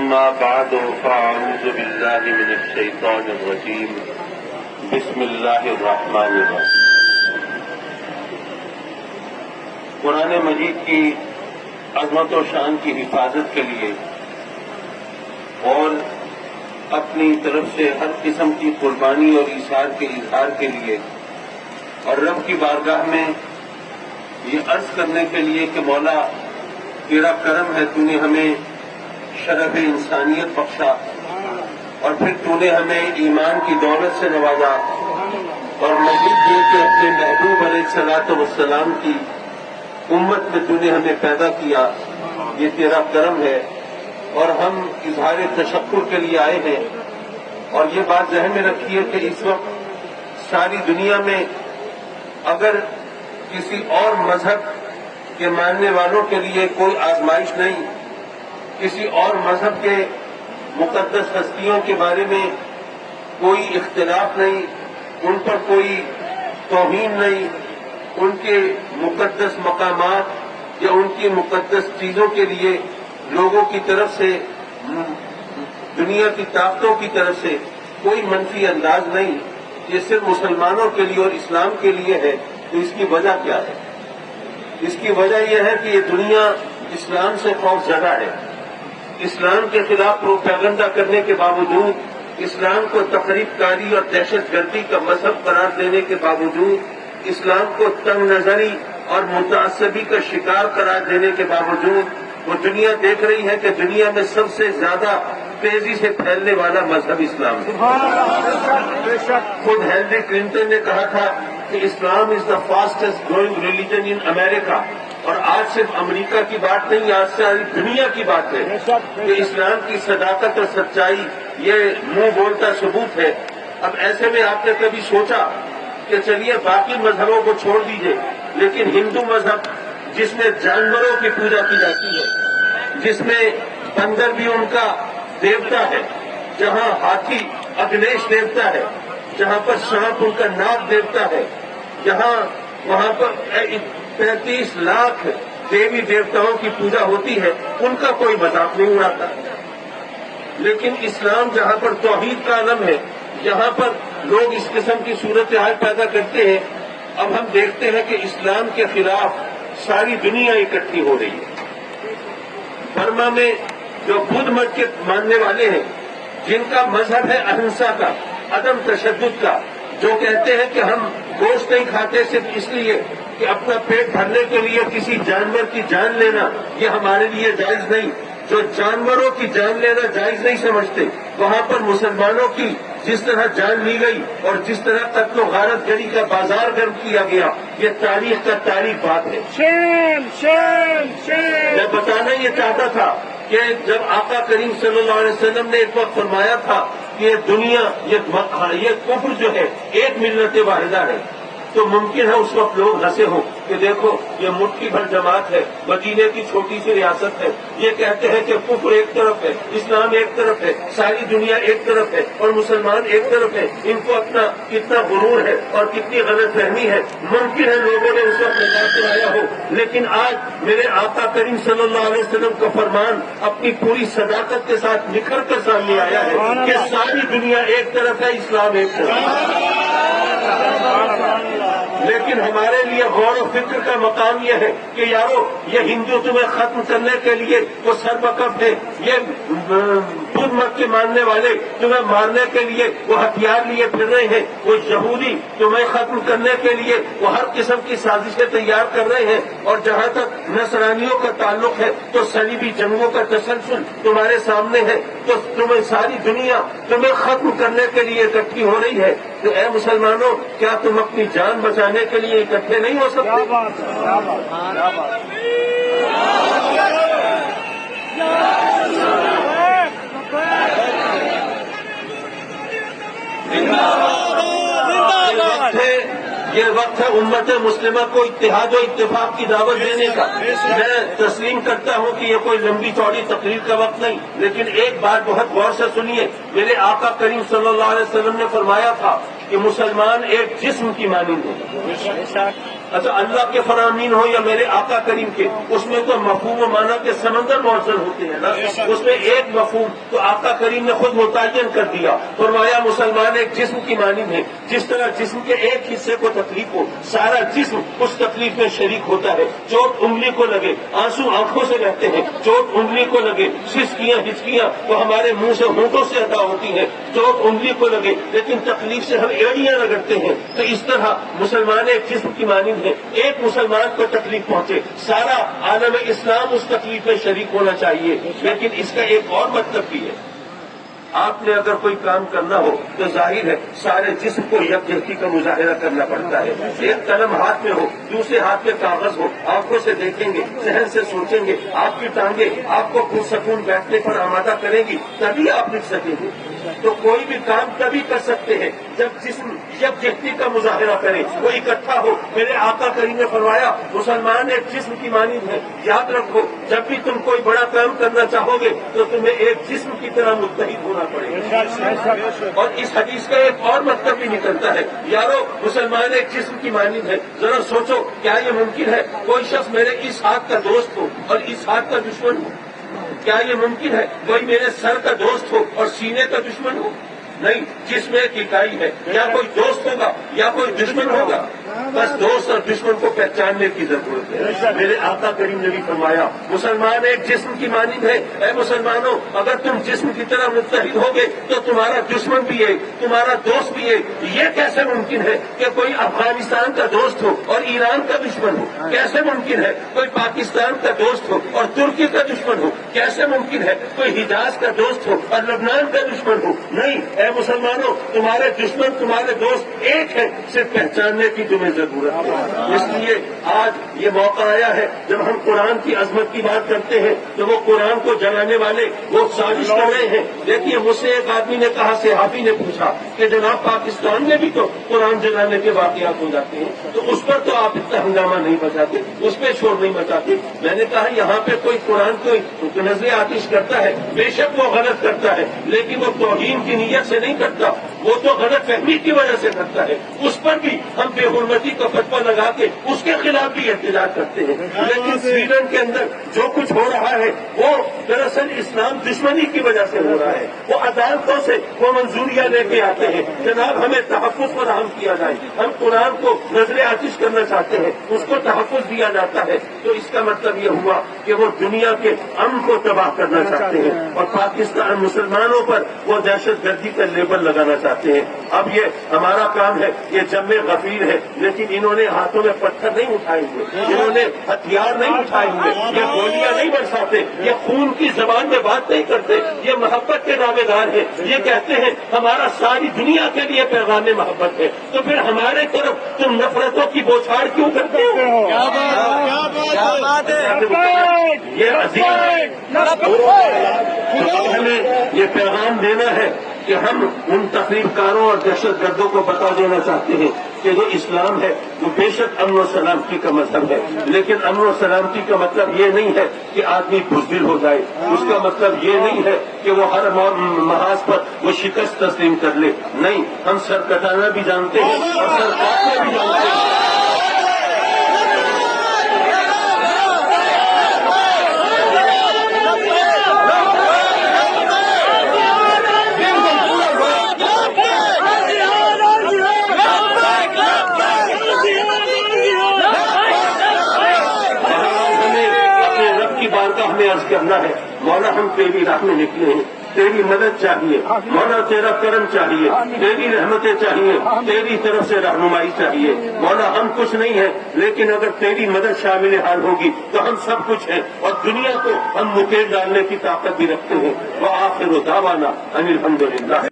أما بعد فأعوذ بالله من الشيطان الرجيم بسم الله الرحمن الرحيم. قرآن مجید کی عظمت و شان کی حفاظت کے لیے اور اپنی طرف سے ہر قسم کی قربانی اور ایثار کے اظہار کے لیے اور رب کی بارگاہ میں یہ عرض کرنے کے لیے کہ مولا تیرا کرم ہے، تو نے ہمیں شرف انسانیت بخشا اور پھر تو نے ہمیں ایمان کی دولت سے نوازا اور مزید یہ کہ اپنے محبوب علیہ الصلوۃ والسلام کی امت میں تو نے ہمیں پیدا کیا، یہ تیرا کرم ہے اور ہم اظہار تشکر کے لیے آئے ہیں. اور یہ بات ذہن میں رکھیے کہ اس وقت ساری دنیا میں اگر کسی اور مذہب کے ماننے والوں کے لیے کوئی آزمائش نہیں، کسی اور مذہب کے مقدس ہستیوں کے بارے میں کوئی اختلاف نہیں، ان پر کوئی توہین نہیں، ان کے مقدس مقامات یا ان کی مقدس چیزوں کے لیے لوگوں کی طرف سے، دنیا کی طاقتوں کی طرف سے کوئی منفی انداز نہیں، یہ صرف مسلمانوں کے لیے اور اسلام کے لیے ہے. تو اس کی وجہ کیا ہے؟ اس کی وجہ یہ ہے کہ یہ دنیا اسلام سے خوف زدہ ہے. اسلام کے خلاف پروپیگنڈا کرنے کے باوجود، اسلام کو تخریب کاری اور دہشت گردی کا مذہب قرار دینے کے باوجود، اسلام کو تنگ نظری اور متعصبی کا شکار قرار دینے کے باوجود وہ دنیا دیکھ رہی ہے کہ دنیا میں سب سے زیادہ تیزی سے پھیلنے والا مذہب اسلام ہے. خود ہیلری کلنٹن نے کہا تھا کہ اسلام از دا فاسٹسٹ گروئنگ ریلیجن ان امریکہ. اور آج صرف امریکہ کی بات نہیں، آج ساری دنیا کی بات ہے کہ اسلام کی صداقت اور سچائی یہ منہ بولتا ثبوت ہے. اب ایسے میں آپ نے کبھی سوچا کہ چلیے باقی مذہبوں کو چھوڑ دیجئے، لیکن ہندو مذہب جس میں جانوروں کی پوجا کی جاتی ہے، جس میں بندر بھی ان کا دیوتا ہے، جہاں ہاتھی اگنیش دیوتا ہے، جہاں پر سانپ ان کا ناگ دیوتا ہے، وہاں پر 35 لاکھ دیوی دیوتاؤں کی پوجا ہوتی ہے، ان کا کوئی مذاق نہیں اڑاتا. لیکن اسلام جہاں پر توحید کا علم ہے، جہاں پر لوگ اس قسم کی صورتحال پیدا کرتے ہیں، اب ہم دیکھتے ہیں کہ اسلام کے خلاف ساری دنیا اکٹھی ہو رہی ہے. برما میں جو بدھ مت کے ماننے والے ہیں، جن کا مذہب ہے اہنسا کا، عدم تشدد کا، جو کہتے ہیں کہ ہم گوشت نہیں کھاتے صرف اس لیے کہ اپنا پیٹ بھرنے کے لیے کسی جانور کی جان لینا یہ ہمارے لیے جائز نہیں، جو جانوروں کی جان لینا جائز نہیں سمجھتے، وہاں پر مسلمانوں کی جس طرح جان لی گئی اور جس طرح قتل و غارت گری کا بازار گرم کیا گیا، یہ تاریخ کا تاریخ بات ہے. میں بتانا یہ چاہتا تھا کہ جب آقا کریم صلی اللہ علیہ وسلم نے ایک وقت فرمایا تھا کہ یہ دنیا، یہ کفر جو ہے ایک ملت واحدہ ہے، تو ممکن ہے اس وقت لوگ ہنسے ہوں کہ دیکھو یہ مٹھی بھر جماعت ہے، مدینے کی چھوٹی سی ریاست ہے، یہ کہتے ہیں کہ کفر ایک طرف ہے، اسلام ایک طرف ہے، ساری دنیا ایک طرف ہے اور مسلمان ایک طرف ہے. ان کو اپنا کتنا غرور ہے اور کتنی غلط فہمی ہے. ممکن ہے لوگوں نے اس وقت مذاق اڑایا ہو، لیکن آج میرے آقا کریم صلی اللہ علیہ وسلم کا فرمان اپنی پوری صداقت کے ساتھ نکھر کر سامنے آیا ہے کہ ساری دنیا ایک طرف ہے، اسلام ایک طرف ہے. لیکن ہمارے لیے غور و فکر کا مقام یہ ہے کہ یارو یہ ہندو تمہیں ختم کرنے کے لیے وہ سربکف ہے، یہ بدھ مت کے ماننے والے تمہیں مارنے کے لیے وہ ہتھیار لیے پھر رہے ہیں، وہ یہودی تمہیں ختم کرنے کے لیے وہ ہر قسم کی سازشیں تیار کر رہے ہیں. اور جہاں تک نصرانیوں کا تعلق ہے تو صلیبی جنگوں کا تسلسل تمہارے سامنے ہے. تو تمہیں ساری دنیا تمہیں ختم کرنے کے لیے اکٹھی ہو رہی ہے. تو اے مسلمانوں، کیا تم اپنی جان بچانے کے لیے اکٹھے نہیں ہو سکتے؟ یہ وقت ہے امت مسلمہ کو اتحاد و اتفاق کی دعوت دینے کا. میں تسلیم کرتا ہوں کہ یہ کوئی لمبی چوڑی تقریر کا وقت نہیں، لیکن ایک بات بہت غور سے سنیے. میرے آقا کریم صلی اللہ علیہ وسلم نے فرمایا تھا کہ مسلمان ایک جسم کی مانند ہے. اچھا اللہ کے فرامین ہو یا میرے آقا کریم کے، اس میں تو مفہوم و معنی کے سمندر موزن ہوتے ہیں نا. اس میں ایک مفہوم تو آقا کریم نے خود متعین کر دیا، فرمایا مسلمان ایک جسم کی مانند ہے. جس طرح جسم کے ایک حصے کو تکلیف ہو سارا جسم اس تکلیف میں شریک ہوتا ہے. چوٹ انگلی کو لگے آنسو آنکھوں سے بہتے ہیں، چوٹ انگلی کو لگے سسکیاں ہچکیاں تو ہمارے منہ سے ہونٹوں سے ادا ہوتی ہیں، چوٹ انگلی کو لگے لیکن تکلیف سے ہم ایڑیاں رگڑتے ہیں. تو اس طرح مسلمان ایک جسم کی مانند ہے. ایک مسلمان کو تکلیف پہنچے سارا عالم اسلام اس تکلیف میں شریک ہونا چاہیے. لیکن اس کا ایک اور مطلب بھی ہے، آپ نے اگر کوئی کام کرنا ہو تو ظاہر ہے سارے جسم کو یکجہتی کا مظاہرہ کرنا پڑتا ہے. ایک قلم ہاتھ میں ہو، دوسرے ہاتھ میں کاغذ ہو، آنکھوں سے دیکھیں گے، ذہن سے سوچیں گے، آپ کی ٹانگیں آپ کو پرسکون بیٹھنے پر آمادہ کریں گی تبھی آپ لکھ سکیں گے. تو کوئی بھی کام تبھی کر سکتے ہیں جب جسم یکجہتی کا مظاہرہ کرے، وہ اکٹھا ہو. میرے آقا کریم نے فرمایا مسلمان ایک جسم کی مانند ہے. یاد رکھو جب بھی تم کوئی بڑا کام کرنا چاہو گے تو تمہیں ایک جسم کی طرح متحد ہونا پڑے گا. اور اس حدیث کا ایک اور مطلب بھی نکلتا ہے، یارو مسلمان ایک جسم کی مانند ہے. ذرا سوچو کیا یہ ممکن ہے کوئی شخص میرے اس ہاتھ کا دوست ہو اور اس ہاتھ کا دشمن ہو؟ کیا یہ ممکن ہے کوئی میرے سر کا دوست ہو اور سینے کا دشمن ہو؟ نہیں، جس میں ایک اکائی ہے، یا کوئی دوست ہوگا یا کوئی دشمن ہوگا. بس دوست اور دشمن کو پہچاننے کی ضرورت ہے. میرے آقا کریم نے بھی فرمایا مسلمان ایک جسم کی مانند ہے. اے مسلمانوں اگر تم جسم کی طرح متحد ہوگے تو تمہارا دشمن بھی ہے، تمہارا دوست بھی ہے. یہ کیسے ممکن ہے کہ کوئی افغانستان کا دوست ہو اور ایران کا دشمن ہو؟ کیسے ممکن ہے کوئی پاکستان کا دوست ہو اور ترکی کا دشمن ہو؟ کیسے ممکن ہے کوئی حجاز کا دوست ہو اور لبنان کا دشمن ہو؟ نہیں، اے مسلمانوں تمہارے دشمن تمہارے دوست ایک ہے، صرف پہچاننے کی تمہیں ضرورت ہے. اس لیے آج یہ موقع آیا ہے جب ہم قرآن کی عظمت کی بات کرتے ہیں تو وہ قرآن کو جلانے والے وہ سازش کر رہے ہیں. دیکھیے مجھ سے ایک آدمی نے کہا، صحافی نے پوچھا کہ جناب پاکستان میں بھی تو قرآن جلانے کے واقعات ہو جاتے ہیں، تو اس پر تو آپ اتنا ہنگامہ نہیں مچاتے، اس پہ شور نہیں مچاتے. میں نے کہا یہاں پہ کوئی قرآن کو نظر آتش کرتا ہے بے شک وہ غلط کرتا ہے، لیکن وہ توہین کی نیت سے نہیں کرتا، وہ تو غلط فہمی کی وجہ سے کرتا ہے. اس پر بھی ہم بے حرمتی کا فتویٰ لگا کے اس کے خلاف بھی احتجاج کرتے ہیں. لیکن سویڈن کے اندر جو کچھ ہو رہا ہے وہ دراصل اسلام دشمنی کی وجہ سے ہو رہا ہے. وہ عدالتوں سے وہ منظوریاں لے کے آتے ہیں، جناب ہمیں تحفظ فراہم کیا جائے، ہم قرآن کو نظر آتش کرنا چاہتے ہیں، اس کو تحفظ دیا جاتا ہے. تو اس کا مطلب یہ ہوا کہ وہ دنیا کے امن کو تباہ کرنا چاہتے ہیں اور پاکستان مسلمانوں پر وہ دہشت گردی کا لیبل لگانا چاہتے ہیں. اب یہ ہمارا کام ہے، یہ جم غفیر ہے، لیکن انہوں نے ہاتھوں میں پتھر نہیں اٹھائے ہوئے، انہوں نے ہتھیار نہیں اٹھائے ہوئے، یہ گولیاں نہیں برساتے، یہ خون کی زبان میں بات نہیں کرتے، یہ محبت کے دعوے دار ہیں. یہ کہتے ہیں ہمارا ساری دنیا کے لیے پیغام محبت ہے. تو پھر ہمارے طرف تم نفرتوں کی بوچھاڑ کیوں کرتے ہو؟ یہ عظیم ہمیں یہ پیغام دینا ہے کہ ہم ان تخریب کاروں اور دہشت گردوں کو بتا دینا چاہتے ہیں کہ جو اسلام ہے وہ بے شک امن و سلامتی کا مذہب ہے، لیکن امن و سلامتی کا مطلب یہ نہیں ہے کہ آدمی بزدل ہو جائے. اس کا مطلب یہ نہیں ہے کہ وہ ہر محاذ پر وہ شکست تسلیم کر لے. نہیں، ہم سر کٹانا بھی جانتے ہیں اور سر کاٹنا بھی جانتے ہیں. ہمیں عرض کرنا ہے مولا ہم تیری راہ میں نکلے ہیں، تیری مدد چاہیے مولا، تیرا کرم چاہیے، تیری رحمتیں چاہیے، تیری طرف سے رہنمائی چاہیے مولا. ہم کچھ نہیں ہیں لیکن اگر تیری مدد شامل حال ہوگی تو ہم سب کچھ ہیں اور دنیا کو ہم مکیل ڈالنے کی طاقت بھی رکھتے ہیں. وآخر دعوانا ان الحمدللہ.